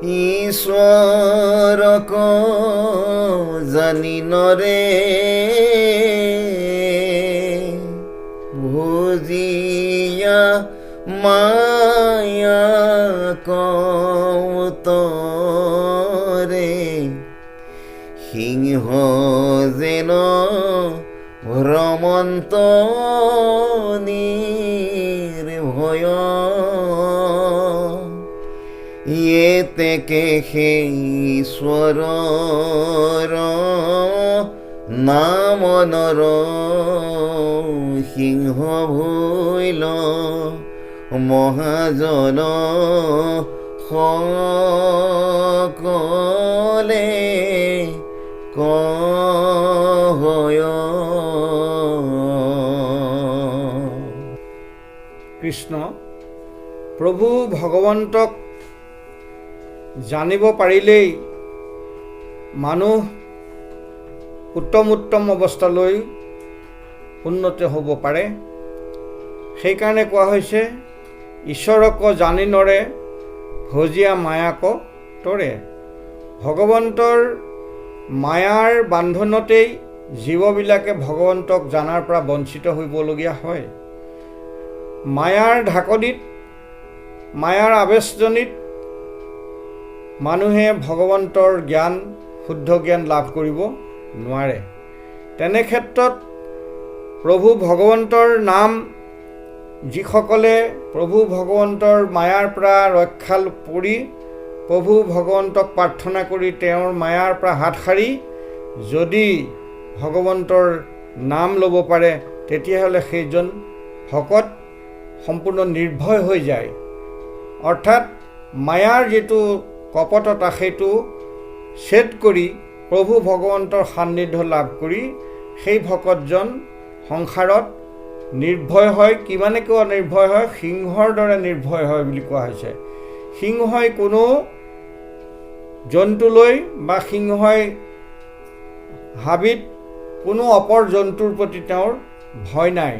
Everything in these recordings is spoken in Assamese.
ईश्वरक जानि नरे भुजिया माया कौतरे সিংহ যেন ভ্ৰমন্ত নিৰ্ভয় এতেকে সেই ঈশ্বৰৰ নামনৰ সিংহ ভৈল মহাজন সকলে কৃষ্ণ প্ৰভু ভগৱন্তক জানিব পাৰিলেই মানুহ উত্তম অৱস্থালৈ উন্নতি হ'ব পাৰে। সেইকাৰণে কোৱা হৈছে ঈশ্বৰক জানি নৰে ভজিয়া মায়াক তৰে। ভগৱন্তৰ মায়াৰ বান্ধনতেই জীৱবিলাকে ভগৱন্তক জানাৰ পৰা বঞ্চিত হ'বলগীয়া হয়। মায়াৰ ঢাকনিত মায়াৰ আৱেশজনিত মানুহে ভগৱন্তৰ জ্ঞান শুদ্ধ জ্ঞান লাভ কৰিব নোৱাৰে। তেনে ক্ষেত্ৰত প্ৰভু ভগৱন্তৰ নাম যিসকলে প্ৰভু ভগৱন্তৰ মায়াৰ পৰা ৰক্ষা পৰি প্ৰভু ভগৱন্তক প্ৰাৰ্থনা কৰি তেওঁৰ মায়াৰ পৰা হাত সাৰি যদি ভগৱন্তৰ নাম ল'ব পাৰে তেতিয়াহ'লে সেইজন ভকত সম্পূৰ্ণ নিৰ্ভয় হৈ যায়। অৰ্থাৎ মায়াৰ যিটো কপটতা সেইটো ছেদ কৰি প্ৰভু ভগৱন্তৰ সান্নিধ্য লাভ কৰি সেই ভকতজন সংসাৰত নিৰ্ভয় হয়। কিমানে কিয় নিৰ্ভয় হয়? সিংহৰ দৰে নিৰ্ভয় হয় বুলি কোৱা হৈছে। সিংহই কোনো জন্তুলৈ বা সিংহই হাবিত কোনো অপৰ জন্তুৰ প্ৰতি তেওঁৰ ভয় নাই।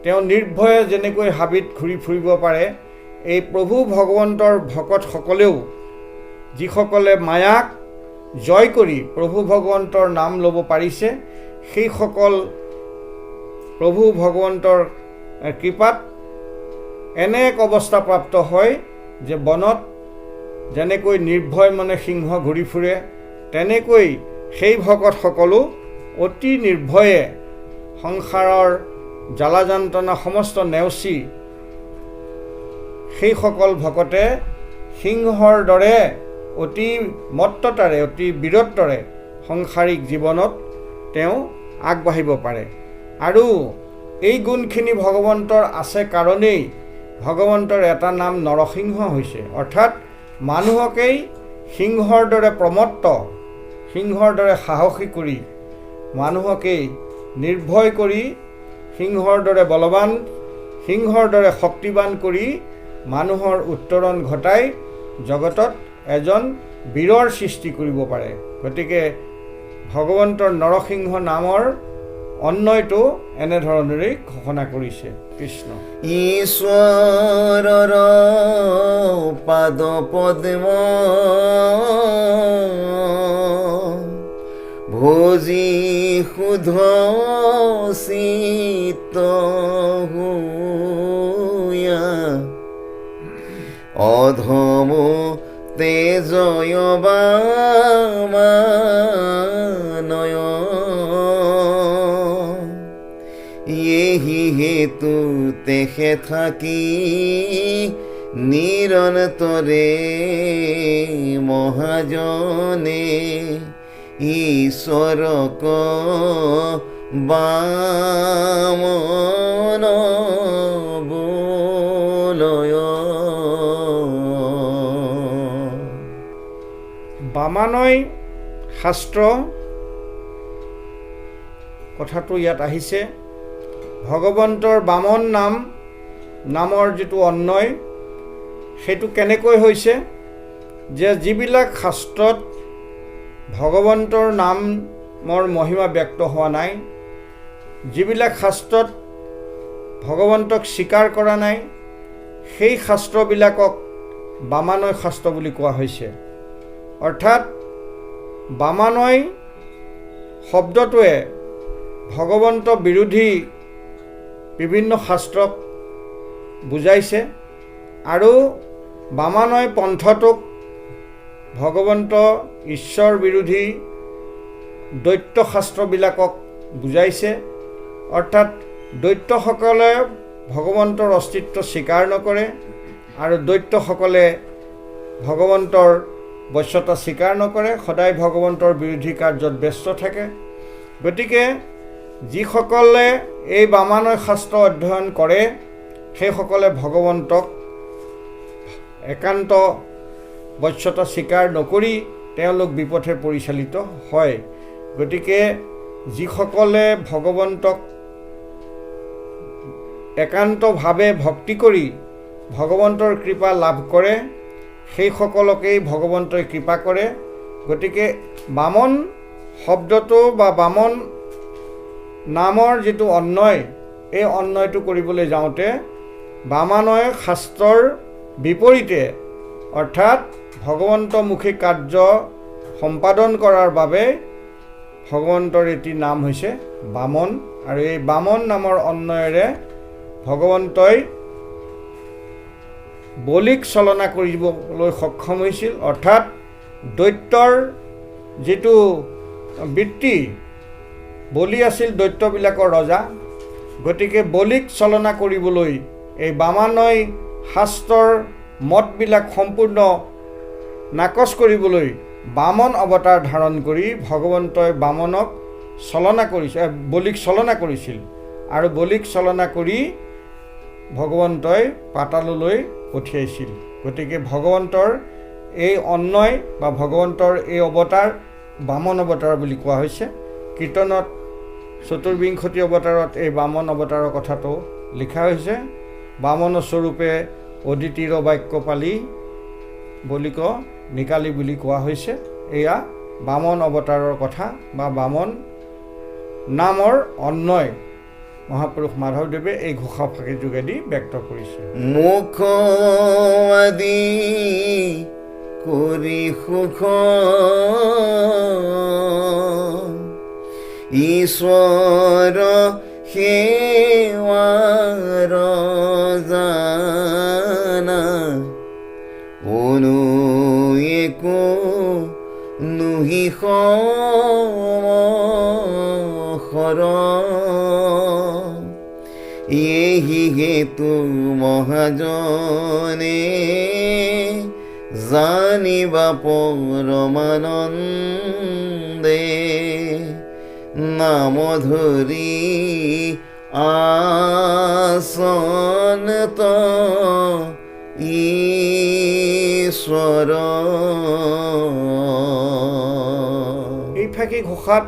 তেওঁ নিৰ্ভয়ে যেনেকৈ হাবিত ঘূৰি ফুৰিব পাৰে, এই প্ৰভু ভগৱন্তৰ ভকতসকলেও যিসকলে মায়াক জয় কৰি প্ৰভু ভগৱন্তৰ নাম ল'ব পাৰিছে, সেইসকল প্ৰভু ভগৱন্তৰ কৃপাত এনে এক অৱস্থা প্ৰাপ্ত হয় যে বনত যেনেকৈ নিৰ্ভয় মানে সিংহ ঘূৰি ফুৰে, তেনেকৈ সেই ভকতসকলো অতি নিৰ্ভয়ে সংসাৰৰ জ্বালা যন্ত্ৰণা সমস্ত নেওচি সেইসকল ভকতে সিংহৰ দৰে অতি মত্ততাৰে অতি বীৰত্বৰে সাংসাৰিক জীৱনত তেওঁ আগবাঢ়িব পাৰে। আৰু এই গুণখিনি ভগৱন্তৰ আছে কাৰণেই ভগৱন্তৰ এটা নাম নৰসিংহ হৈছে। অৰ্থাৎ মানুহকেই সিংহৰ দৰে প্ৰমত্ত, সিংহৰ দৰে সাহসী কৰি মানুহকেই নিৰ্ভয় কৰি সিংহৰ দৰে বলৱান, সিংহৰ দৰে শক্তিবান কৰি মানুহৰ উত্তৰণ ঘটাই জগতত এজন বীৰৰ সৃষ্টি কৰিব পাৰে। গতিকে ভগৱন্তৰ নৰসিংহ নামৰ অন্যয়টো এনেধৰণেৰেই ঘোষণা কৰিছে কৃষ্ণ। ঈশ্বৰৰ পাদ পদ্ম ভোজি শুদ্ধ চিত্ত হুয়া অধম তেজয় বামানয় এহি হেতু তেখে থাকি নিৰন্তৰে মহাজনে ঈশ্বৰক বামন বোলয়। বামানয় শাস্ত্ৰ কথাটো ইয়াত আহিছে। ভগৱন্তৰ বামন নামৰ যিটো অন্যয় সেইটো কেনেকৈ হৈছে যে যিবিলাক শাস্ত্ৰত ভগৱন্তৰ নামৰ মহিমা ব্যক্ত হোৱা নাই, যিবিলাক শাস্ত্ৰত ভগৱন্তক স্বীকাৰ কৰা নাই, সেই শাস্ত্ৰবিলাকক বামানয় শাস্ত্ৰ বুলি কোৱা হৈছে। অৰ্থাৎ বামানয় শব্দটোৱে ভগৱন্ত বিৰোধী বিভিন্ন শাস্ত্ৰক বুজাইছে আৰু বামানয় পন্থটোক ভগৱন্ত ঈশ্বৰ বিৰোধী দৈত্য শাস্ত্ৰবিলাকক বুজাইছে। অৰ্থাৎ দৈত্যসকলে ভগৱন্তৰ অস্তিত্ব স্বীকাৰ নকৰে আৰু দৈত্যসকলে ভগৱন্তৰ বশ্যতা স্বীকাৰ নকৰে, সদায় ভগৱন্তৰ বিৰোধী কাৰ্যত ব্যস্ত থাকে। গতিকে যিসকলে এই বামানয় শাস্ত্ৰ অধ্যয়ন কৰে সেইসকলে ভগৱন্তক একান্ত বশ্যতা স্বীকাৰ নকৰি তেওঁলোক বিপথে পৰিচালিত হয়। গতিকে যিসকলে ভগৱন্তক একান্তভাৱে ভক্তি কৰি ভগৱন্তৰ কৃপা লাভ কৰে সেইসকলকেই ভগৱন্তই কৃপা কৰে। গতিকে বামন শব্দটো বা বামন নামৰ যিটো অন্বয়, এই অন্বয়টো কৰিবলৈ যাওঁতে বামানয় শাস্ত্ৰৰ বিপৰীতে অৰ্থাৎ ভগৱন্তমুখী কাৰ্য সম্পাদন কৰাৰ বাবে ভগৱন্তৰ এটি নাম হৈছে বামন। আৰু এই বামন নামৰ অন্বয়েৰে ভগৱন্তই বলিক চলনা কৰিবলৈ সক্ষম হৈছিল। অৰ্থাৎ দৈত্যৰ যিটো বৃত্তি, বলি আছিল দৈত্যবিলাকৰ ৰজা। গতিকে বলিক চলনা কৰিবলৈ এই বামানয় শাস্ত্ৰৰ মতবিলাক সম্পূৰ্ণ নাকচ কৰিবলৈ বামন অৱতাৰ ধাৰণ কৰি ভগৱন্তই বামনক বলিক চলনা কৰিছিল আৰু বলিক চলনা কৰি ভগৱন্তই পাতাললৈ পঠিয়াইছিল। গতিকে ভগৱন্তৰ এই অন্বয় বা ভগৱন্তৰ এই অৱতাৰ বামন অৱতাৰ বুলি কোৱা হৈছে। কীৰ্তনত চতুৰ্বিংশতি অৱতাৰত এই বামন অৱতাৰৰ কথাটো লিখা হৈছে। বামন স্বৰূপে অদিতিৰ বাক্য পালি বলিক নিকালি বুলি কোৱা হৈছে। এয়া বামন অৱতাৰৰ কথা বা বামন নামৰ অন্বয় মহাপুৰুষ মাধৱদেৱে এই ঘোষাফাঁকি যোগেদি ব্যক্ত কৰিছে। মুখ আদি কৰি সুখ ঈশ্বৰ সেৱাৰ জানা অনু একো নুহি সৰ এহি হেতু মহাজনে জানিবা পৰমানন্দে নাম ধৰি আসনত ঈশ্বৰ। এই ফাঁকি ঘোষাত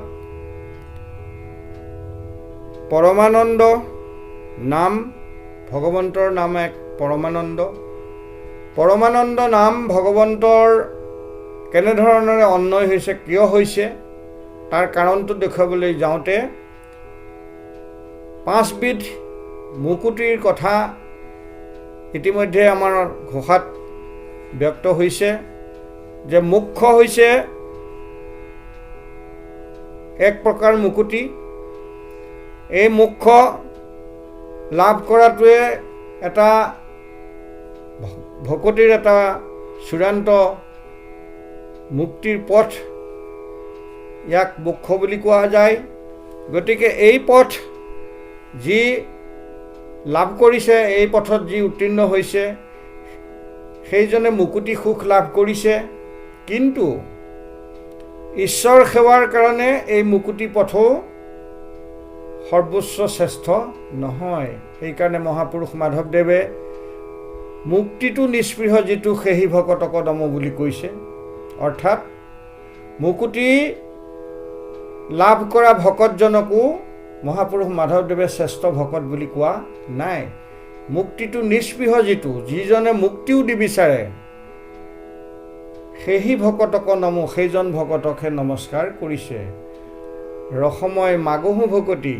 পৰমানন্দ নাম, ভগৱন্তৰ নাম এক পৰমানন্দ। পৰমানন্দ নাম ভগৱন্তৰ কেনেধৰণেৰে অন্বয় হৈছে, কিয় হৈছে, তাৰ কাৰণটো দেখুৱাবলৈ যাওঁতে 5 বিধ মুকুতিৰ কথা ইতিমধ্যে আমাৰ ঘোষাত ব্যক্ত হৈছে। যে মুখ্য হৈছে এক প্ৰকাৰ মুকুতি। এই মুখ্য লাভ কৰাটোৱে এটা ভকতিৰ এটা চূড়ান্ত মুক্তিৰ পথ, ইয়াক মুখ্য বুলি কোৱা যায়। গতিকে এই পথ যি লাভ কৰিছে, এই পথত যি উত্তীৰ্ণ হৈছে সেইজনে মুকুতি সুখ লাভ কৰিছে। কিন্তু ঈশ্বৰ সেৱাৰ কাৰণে এই মুকুতি পথো সৰ্বোচ্চ শ্ৰেষ্ঠ নহয়। সেইকাৰণে মহাপুৰুষ মাধৱদেৱে মুক্তিটো নিস্পৃহ যিটো সেহি ভকতক দম বুলি কৈছে। অৰ্থাৎ মুকুতি লাভ কৰা ভকতজনকো মহাপুৰুষ মাধৱদেৱে শ্ৰেষ্ঠ ভকত বুলি কোৱা নাই। মুক্তিটো নিস্পৃহ যিজনে মুক্তিও নিবিচাৰে সেহি ভকতক নমো, সেইজন ভকতকহে নমস্কাৰ কৰিছে। ৰসময় মাগহু ভকতি,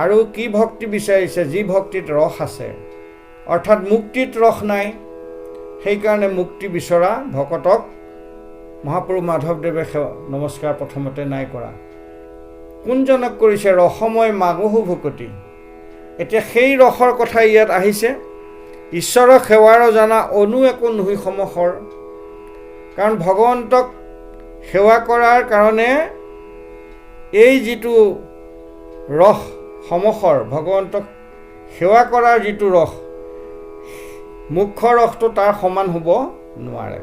আৰু কি ভক্তি বিচাৰিছে, যি ভক্তিত ৰস আছে। অৰ্থাৎ মুক্তিত ৰস নাই, সেইকাৰণে মুক্তি বিচৰা ভকতক মহাপ্ৰভু মাধৱদেৱে নমস্কাৰ প্ৰথমতে নাই কৰা। কোনজনক কৰিছে? ৰসময় মাগহু ভকতি। এতিয়া সেই ৰসৰ কথা ইয়াত আহিছে। ঈশ্বৰক সেৱাৰ জানা অনু একো নুই সমসৰ। কাৰণ ভগৱন্তক সেৱা কৰাৰ কাৰণে এই যিটো ৰস সমসৰ, ভগৱন্তক সেৱা কৰাৰ যিটো ৰস, মুখ্য ৰসটো তাৰ সমান হ'ব নোৱাৰে।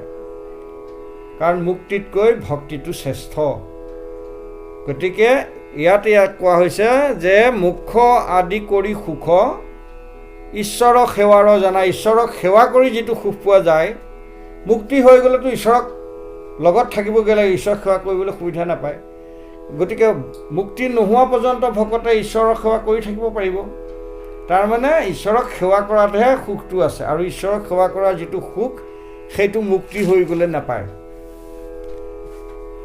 কাৰণ মুক্তিতকৈ ভক্তিটো শ্ৰেষ্ঠ। গতিকে ইয়াত কোৱা হৈছে যে মুখ্য আদি কৰি সুখ ঈশ্বৰক সেৱাৰ জানা। ঈশ্বৰক সেৱা কৰি যিটো সুখ পোৱা যায়, মুক্তি হৈ গ'লেতো ঈশ্বৰক লগত থাকিবগৈ লাগে, ঈশ্বৰক সেৱা কৰিবলৈ সুবিধা নাপায়। গতিকে মুক্তি নোহোৱা পৰ্যন্ত ভকতে ঈশ্বৰৰ সেৱা কৰি থাকিব পাৰিব। তাৰমানে ঈশ্বৰক সেৱা কৰাতহে সুখটো আছে, আৰু ঈশ্বৰক সেৱা কৰাৰ যিটো সুখ সেইটো মুক্তি হৈ গ'লে নাপায়।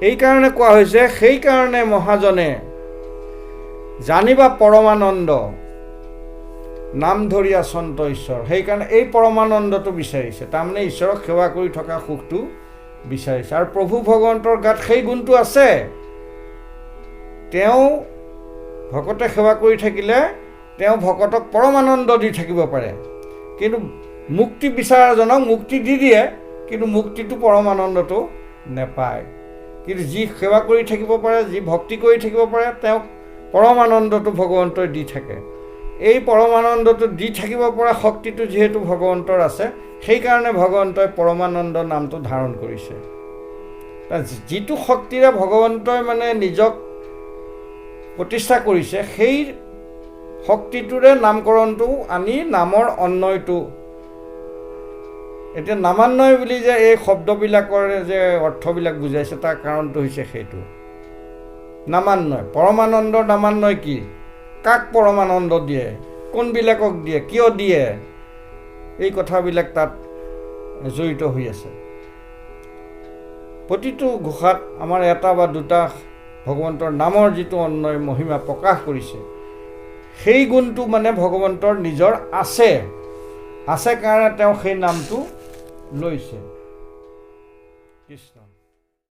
এইকাৰণে কোৱা হৈছে, সেইকাৰণে মহাজনে জানিবা পৰমানন্দ নাম ধৰি আচন্ত ঈশ্বৰ। সেইকাৰণে এই পৰমানন্দটো বিচাৰিছে, তাৰমানে ঈশ্বৰক সেৱা কৰি থকা সুখটো বিচাৰিছে। আৰু প্ৰভু ভগৱন্তৰ গাত সেই গুণটো আছে। তেওঁ ভকতে সেৱা কৰি থাকিলে তেওঁ ভকতক পৰমানন্দ দি থাকিব পাৰে। কিন্তু মুক্তি বিচৰাজনক মুক্তি দি দিয়ে, কিন্তু মুক্তিটো পৰমানন্দটো নেপায়। কিন্তু যি সেৱা কৰি থাকিব পাৰে, যি ভক্তি কৰি থাকিব পাৰে, তেওঁক পৰমানন্দটো ভগৱন্তই দি থাকে। এই পৰমানন্দটো দি থাকিব পৰা শক্তিটো যিহেতু ভগৱন্তৰ আছে, সেইকাৰণে ভগৱন্তই পৰমানন্দ নামটো ধাৰণ কৰিছে। যিটো শক্তিৰে ভগৱন্তই মানে নিজক প্ৰতিষ্ঠা কৰিছে, সেই শক্তিটোৰে নামকৰণটো আনি নামৰ অন্বয়টো। এতিয়া নামান্বয় বুলি যে এই শব্দবিলাকৰ যে অৰ্থবিলাক বুজাইছে, তাৰ কাৰণটো হৈছে সেইটো নামান্বয়। পৰমানন্দৰ নামান্বয় কি? কাক পৰমানন্দ দিয়ে, কোনবিলাকক দিয়ে, কিয় দিয়ে, এই কথাবিলাক তাত জড়িত হৈ আছে। প্ৰতিটো ঘোষাত আমাৰ এটা বা দুটা ভগৱন্তৰ নামৰ যিটো অন্বয় মহিমা প্ৰকাশ কৰিছে, সেই গুণটো মানে ভগৱন্তৰ নিজৰ আছে কাৰণে তেওঁ সেই নামটো লৈছে। কৃষ্ণ।